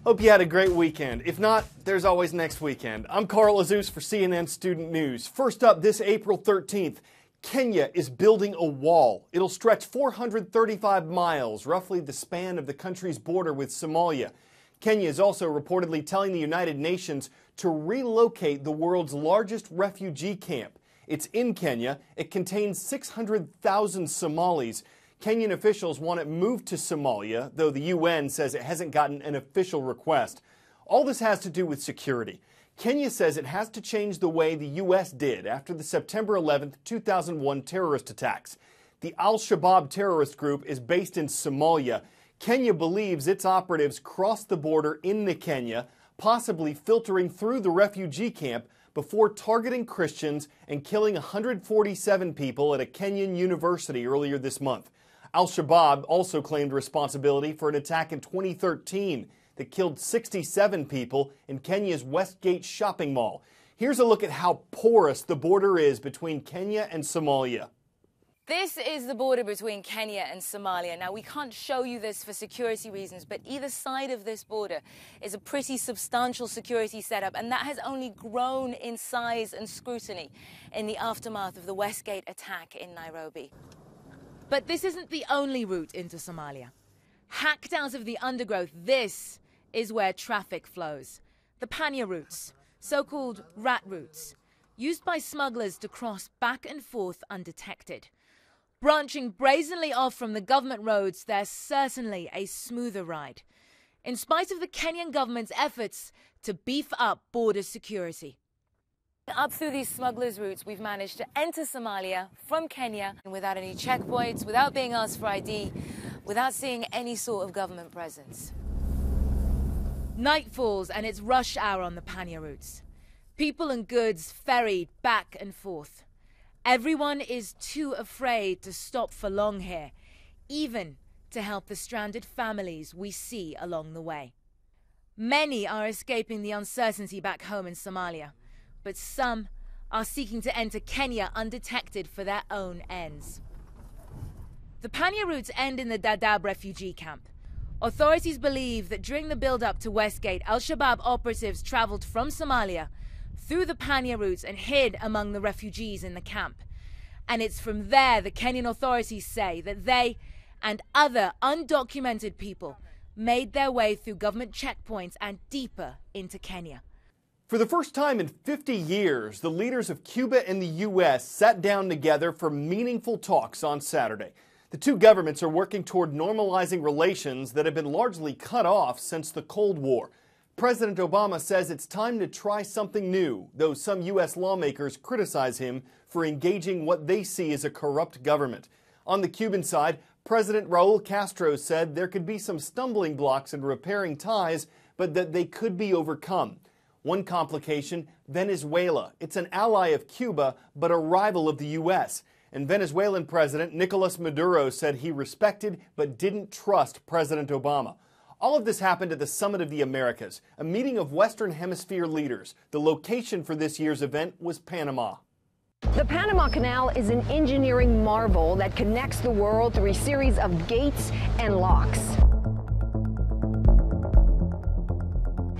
Hope you had a great weekend. If not, there's always next weekend. I'm Carl Azus for CNN Student News. First up, this April 13th, Kenya is building a wall. It'll stretch 435 miles, roughly the span of the country's border with Somalia. Kenya is also reportedly telling the United Nations to relocate the world's largest refugee camp. It's in Kenya. It contains 600,000 Somalis. Kenyan officials want it moved to Somalia, though the UN says it hasn't gotten an official request. All this has to do with security. Kenya says it has to change the way the U.S. did after the September 11, 2001 terrorist attacks. The Al-Shabaab terrorist group is based in Somalia. Kenya believes its operatives crossed the border into Kenya, possibly filtering through the refugee camp before targeting Christians and killing 147 people at a Kenyan university earlier this month. Al-Shabaab also claimed responsibility for an attack in 2013 that killed 67 people in Kenya's Westgate shopping mall. Here's a look at how porous the border is between Kenya and Somalia. This is the border between Kenya and Somalia. Now, we can't show you this for security reasons, but either side of this border is a pretty substantial security setup, and that has only grown in size and scrutiny in the aftermath of the Westgate attack in Nairobi. But this isn't the only route into Somalia. Hacked out of the undergrowth, this is where traffic flows. The Panya routes, so-called rat routes, used by smugglers to cross back and forth undetected. Branching brazenly off from the government roads, they're certainly a smoother ride, in spite of the Kenyan government's efforts to beef up border security. Up through these smugglers' routes, we've managed to enter Somalia from Kenya without any checkpoints, without being asked for ID, without seeing any sort of government presence. Night falls and it's rush hour on the Panya routes. People and goods ferried back and forth. Everyone is too afraid to stop for long here, even to help the stranded families we see along the way. Many are escaping the uncertainty back home in Somalia, but some are seeking to enter Kenya undetected for their own ends. The Panya routes end in the Dadaab refugee camp. Authorities believe that during the build-up to Westgate, Al-Shabaab operatives traveled from Somalia through the Panya routes and hid among the refugees in the camp. And it's from there the Kenyan authorities say that they and other undocumented people made their way through government checkpoints and deeper into Kenya. For the first time in 50 years, the leaders of Cuba and the U.S. sat down together for meaningful talks on Saturday. The two governments are working toward normalizing relations that have been largely cut off since the Cold War. President Obama says it's time to try something new, though some U.S. lawmakers criticize him for engaging what they see as a corrupt government. On the Cuban side, President Raul Castro said there could be some stumbling blocks in repairing ties, but that they could be overcome. One complication, Venezuela. It's an ally of Cuba, but a rival of the U.S. And Venezuelan President Nicolas Maduro said he respected but didn't trust President Obama. All of this happened at the Summit of the Americas, a meeting of Western Hemisphere leaders. The location for this year's event was Panama. The Panama Canal is an engineering marvel that connects the world through a series of gates and locks.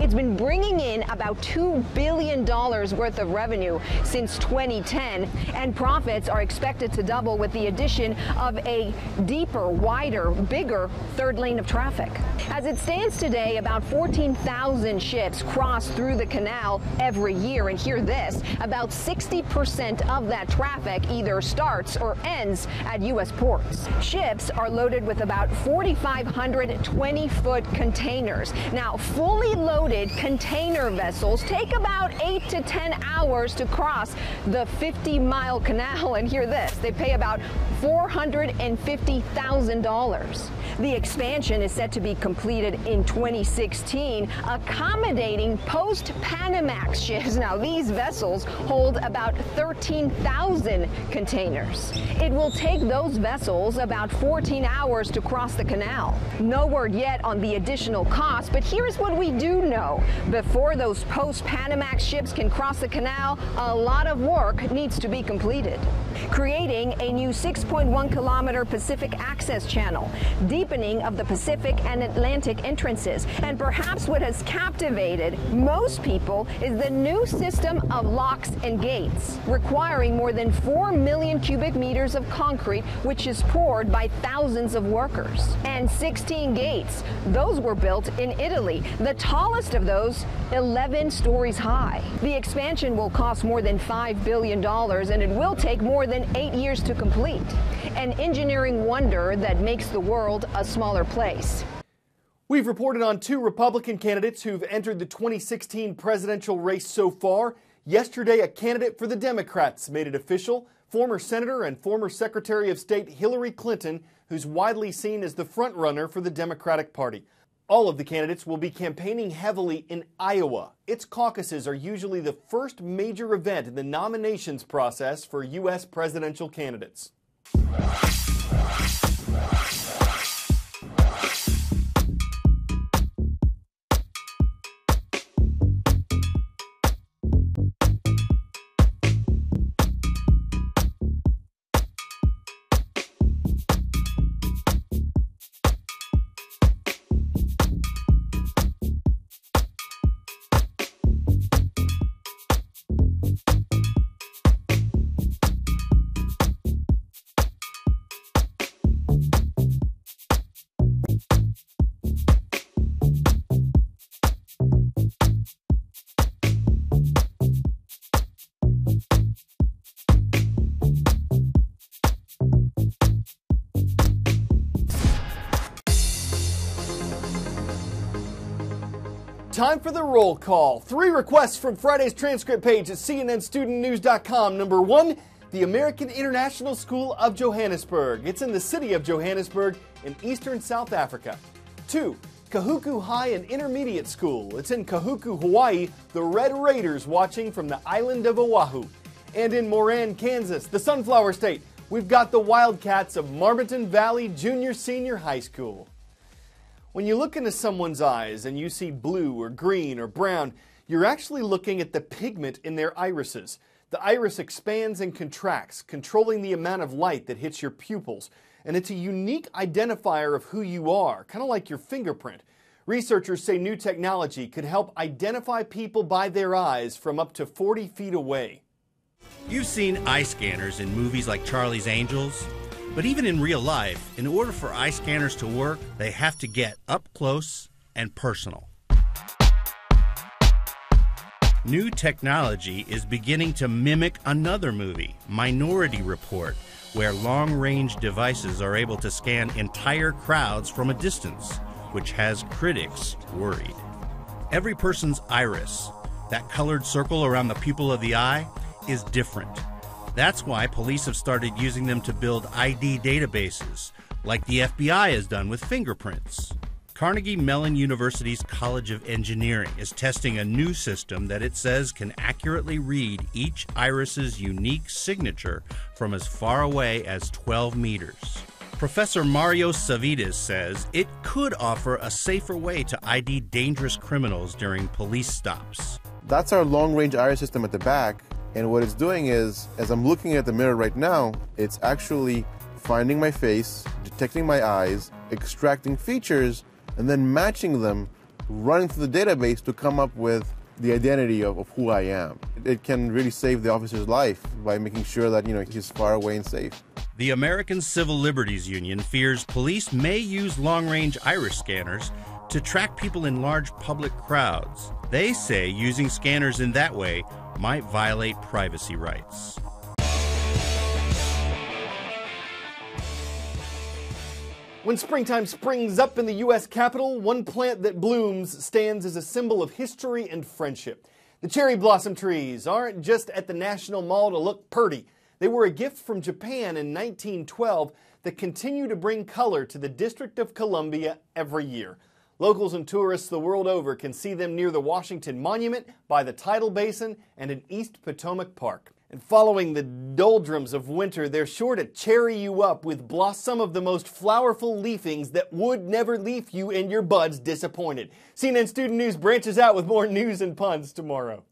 It's been bringing in about $2 billion worth of revenue since 2010, and profits are expected to double with the addition of a deeper, wider, bigger third lane of traffic. As it stands today, about 14,000 ships cross through the canal every year, and hear this, about 60% of that traffic either starts or ends at U.S. ports. Ships are loaded with about 4,500 20-foot containers. Now, fully loaded container vessels take about 8 to 10 hours to cross the 50-mile canal, and hear this, they pay about $450,000. The expansion is set to be completed in 2016, accommodating post-Panamax ships. Now, these vessels hold about 13,000 containers. It will take those vessels about 14 hours to cross the canal. No word yet on the additional cost, but here's what we do know. Before those post-Panamax ships can cross the canal, a lot of work needs to be completed. Creating a new 6.1-kilometer Pacific Access Channel, deepening of the Pacific and Atlantic entrances. And perhaps what has captivated most people is the new system of locks and gates, requiring more than 4 million cubic meters of concrete, which is poured by thousands of workers. And 16 gates, those were built in Italy, the tallest of those 11 stories high. The expansion will cost more than $5 billion, and it will take more than 8 years to complete. An engineering wonder that makes the world a smaller place. We've reported on 2 Republican candidates who've entered the 2016 presidential race so far. Yesterday, a candidate for the Democrats made it official. Former Senator and former Secretary of State Hillary Clinton, who's widely seen as the frontrunner for the Democratic Party. All of the candidates will be campaigning heavily in Iowa. Its caucuses are usually the first major event in the nominations process for U.S. presidential candidates. Time for the roll call. 3 requests from Friday's transcript page at cnnstudentnews.com. Number 1, the American International School of Johannesburg. It's in the city of Johannesburg in eastern South Africa. 2, Kahuku High and Intermediate School. It's in Kahuku, Hawaii, the Red Raiders watching from the island of Oahu. And in Moran, Kansas, the Sunflower State, we've got the Wildcats of Marmaton Valley Junior-Senior High School. When you look into someone's eyes and you see blue or green or brown, you're actually looking at the pigment in their irises. The iris expands and contracts, controlling the amount of light that hits your pupils. And it's a unique identifier of who you are, kind of like your fingerprint. Researchers say new technology could help identify people by their eyes from up to 40 feet away. You've seen eye scanners in movies like Charlie's Angels. But even in real life, in order for eye scanners to work, they have to get up close and personal. New technology is beginning to mimic another movie, Minority Report, where long-range devices are able to scan entire crowds from a distance, which has critics worried. Every person's iris, that colored circle around the pupil of the eye, is different. That's why police have started using them to build ID databases, like the FBI has done with fingerprints. Carnegie Mellon University's College of Engineering is testing a new system that it says can accurately read each iris's unique signature from as far away as 12 meters. Professor Mario Savides says it could offer a safer way to ID dangerous criminals during police stops. That's our long-range iris system at the back. And what it's doing is, as I'm looking at the mirror right now, it's actually finding my face, detecting my eyes, extracting features, and then matching them, running through the database to come up with the identity of who I am. It can really save the officer's life by making sure that, he's far away and safe. The American Civil Liberties Union fears police may use long-range iris scanners to track people in large public crowds. They say using scanners in that way might violate privacy rights. When springtime springs up in the U.S. Capitol, one plant that blooms stands as a symbol of history and friendship. The cherry blossom trees aren't just at the National Mall to look pretty. They were a gift from Japan in 1912 that continue to bring color to the District of Columbia every year. Locals and tourists the world over can see them near the Washington Monument, by the Tidal Basin, and in East Potomac Park. And following the doldrums of winter, they're sure to cherry you up with some of the most flowerful leafings that would never leave you and your buds disappointed. CNN Student News branches out with more news and puns tomorrow.